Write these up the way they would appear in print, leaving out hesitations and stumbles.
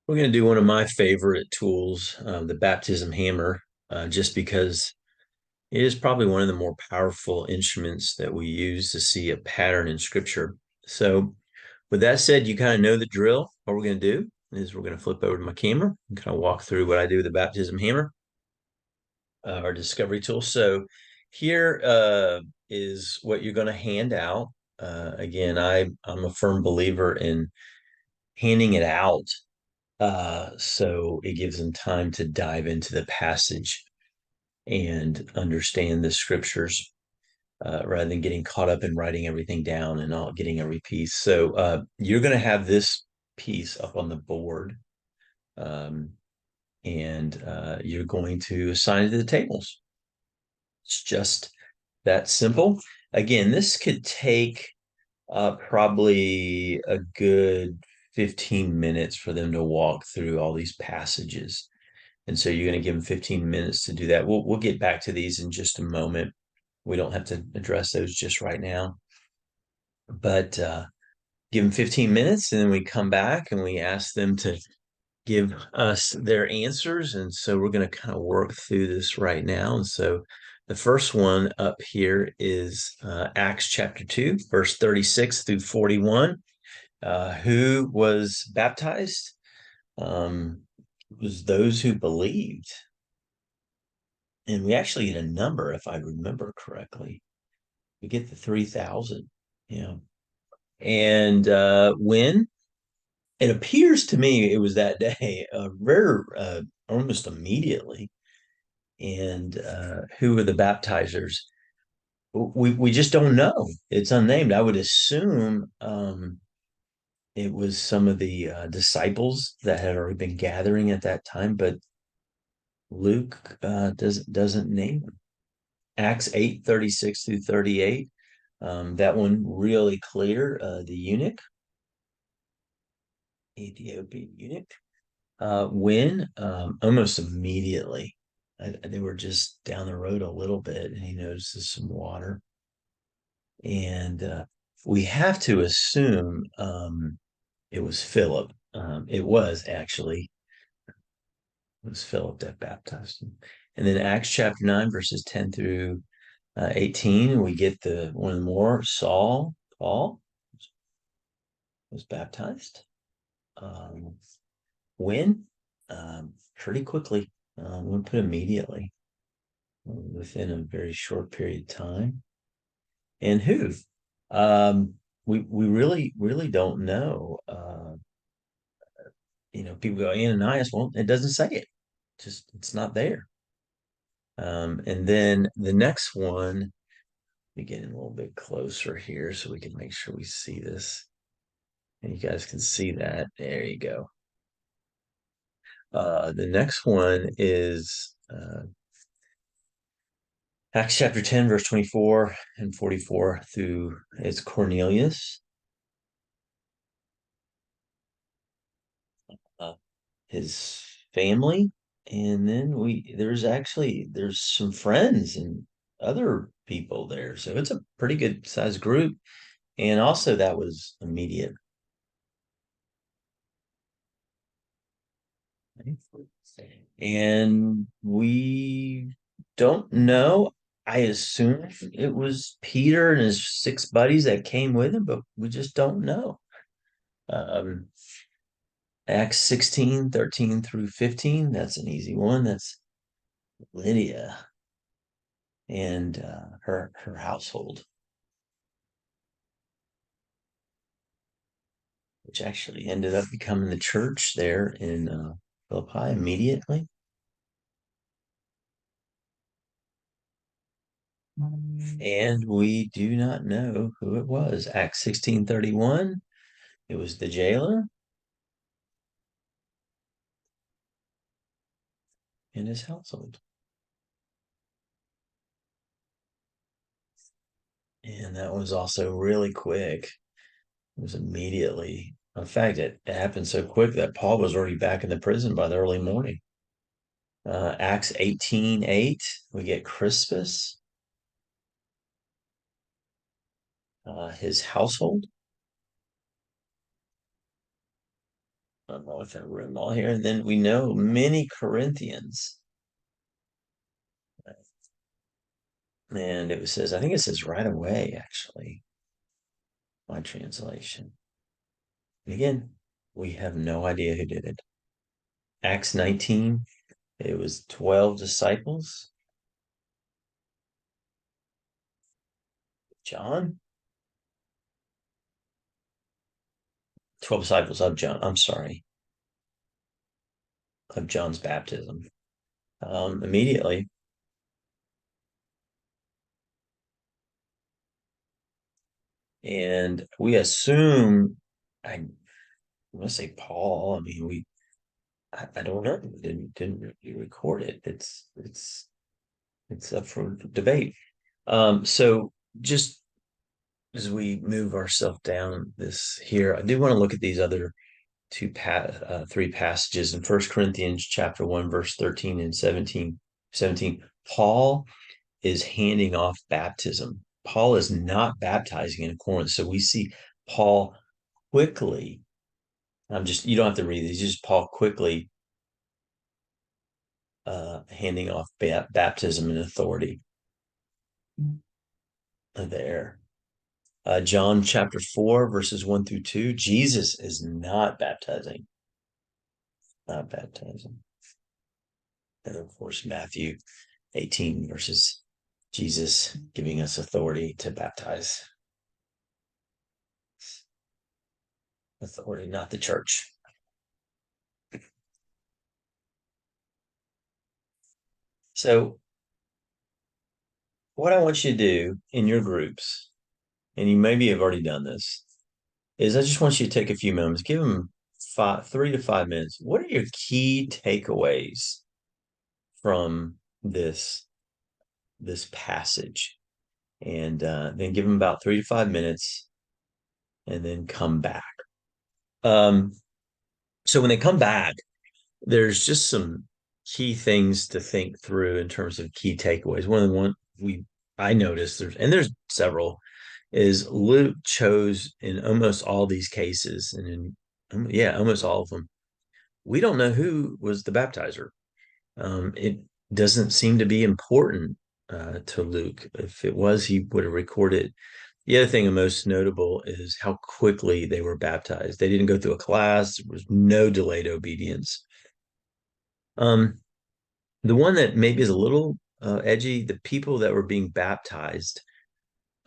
We're going to do one of my favorite tools, the baptism hammer, just because it is probably one of the more powerful instruments that we use to see a pattern in Scripture. So, with that said, you kind of know the drill. What we're going to do is we're going to flip over to my camera and kind of walk through what I do with the baptism hammer, our discovery tool. So, here is what you're going to hand out. Again, I'm a firm believer in handing it out so it gives them time to dive into the passage and understand the scriptures rather than getting caught up in writing everything down and not getting every piece. So you're going to have this piece up on the board, um, and you're going to assign it to the tables. It's just that simple. Again, this could take probably a good 15 minutes for them to walk through all these passages. And so you're going to give them 15 minutes to do that. We'll get back to these in just a moment. We don't have to address those just right now, but give them 15 minutes and then we come back and we ask them to give us their answers. And so we're going to kind of work through this right now. And so the first one up here is Acts chapter 2, verse 36 through 41. Who was baptized? Um, was those who believed. And we actually get a number, if I remember correctly. We get the 3,000. Yeah. And when it appears to me it was that day, almost immediately. And who were the baptizers? We just don't know. It's unnamed. I would assume it was some of the disciples that had already been gathering at that time, but Luke doesn't name them. Acts 8:36 through 38. That one really clear. The eunuch, Ethiopian eunuch, when almost immediately, they were just down the road a little bit, and he notices some water, and we have to assume it was Philip. It was actually it was Philip that baptized him. And then Acts chapter 9, verses 10 through 18, we get the one more. Paul was baptized. Um, when? Pretty quickly. We'll put immediately within a very short period of time. And who? We really don't know. People go Ananias. Well, it doesn't say it. Just it's not there. And then the next one, we get in a little bit closer here so we can make sure we see this. And you guys can see that. There you go. The next one is Acts chapter 10, verse 24 and 44 through it's Cornelius, uh, his family, and then there's some friends and other people there. So it's a pretty good sized group. And also that was immediate. And we don't know. I assume it was Peter and his six buddies that came with him, but we just don't know. Um, Acts 16, 13 through 15, that's an easy one. That's Lydia and her household, which actually ended up becoming the church there in Philippi immediately. And we do not know who it was. Acts 16:31, it was the jailer and his household. And that was also really quick. It was immediately. In fact, it happened so quick that Paul was already back in the prison by the early morning. Acts 18:8, we get Crispus, his household. I'm all within a room all here. And then we know many Corinthians. And it says, I think it says right away, actually, my translation. And again, we have no idea who did it. Acts 19, it was 12 disciples. John? 12 disciples of John. I'm sorry. Of John's baptism. Immediately. And we assume, I want to say Paul. I mean, I don't know. Didn't really record it. It's up for debate. So just as we move ourselves down this here, I do want to look at these other three passages in First Corinthians chapter 1, verse 13 and 17. Paul is handing off baptism. Paul is not baptizing in Corinth. So we see Paul quickly. You don't have to read these, just Paul quickly handing off baptism and authority there. John chapter 4, verses 1 through 2. Jesus is not baptizing. Not baptizing. And of course, Matthew 18, verses Jesus giving us authority to baptize. Authority, not the church. So, what I want you to do in your groups, and you maybe have already done this, is I just want you to take a few moments, give them 3 to 5 minutes. What are your key takeaways from this passage? And then give them about 3 to 5 minutes, and then come back. So when they come back, there's just some key things to think through in terms of key takeaways. One of the one I noticed there's several, is Luke chose in almost all these cases, and almost all of them, we don't know who was the baptizer. It doesn't seem to be important to Luke. If it was, he would have recorded. The other thing most notable is how quickly they were baptized. They didn't go through a class. There was no delayed obedience. The one that maybe is a little edgy, the people that were being baptized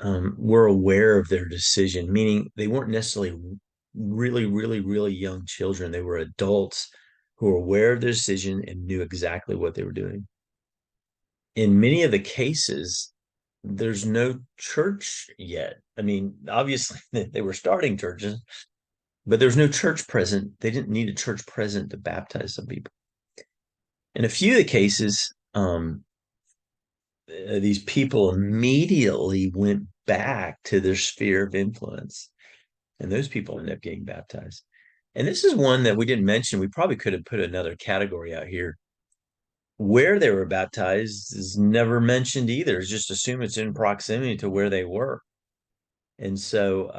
were aware of their decision, meaning they weren't necessarily really, really, really young children. They were adults who were aware of their decision and knew exactly what they were doing. In many of the cases, there's no church yet. I mean, obviously they were starting churches, but there's no church present. They didn't need a church present to baptize some people. In a few of the cases, these people immediately went back to their sphere of influence, and those people ended up getting baptized. And this is one that we didn't mention. We probably could have put another category out here. Where they were baptized is never mentioned either. It's just assume it's in proximity to where they were. And so,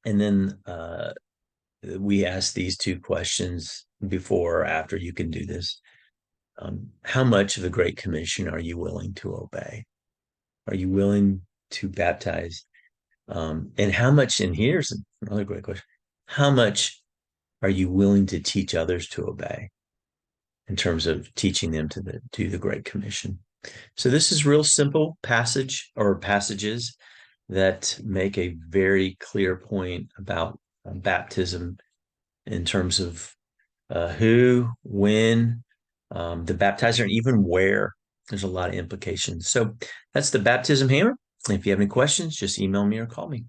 and then we asked these two questions before or after. You can do this. How much of the Great Commission are you willing to obey? Are you willing to baptize? And how much, and here's another great question, how much are you willing to teach others to obey in terms of teaching them to do the Great Commission? So this is real simple passage or passages that make a very clear point about baptism in terms of who, when, the baptizer, and even where. There's a lot of implications. So that's the baptism hammer. If you have any questions, just email me or call me.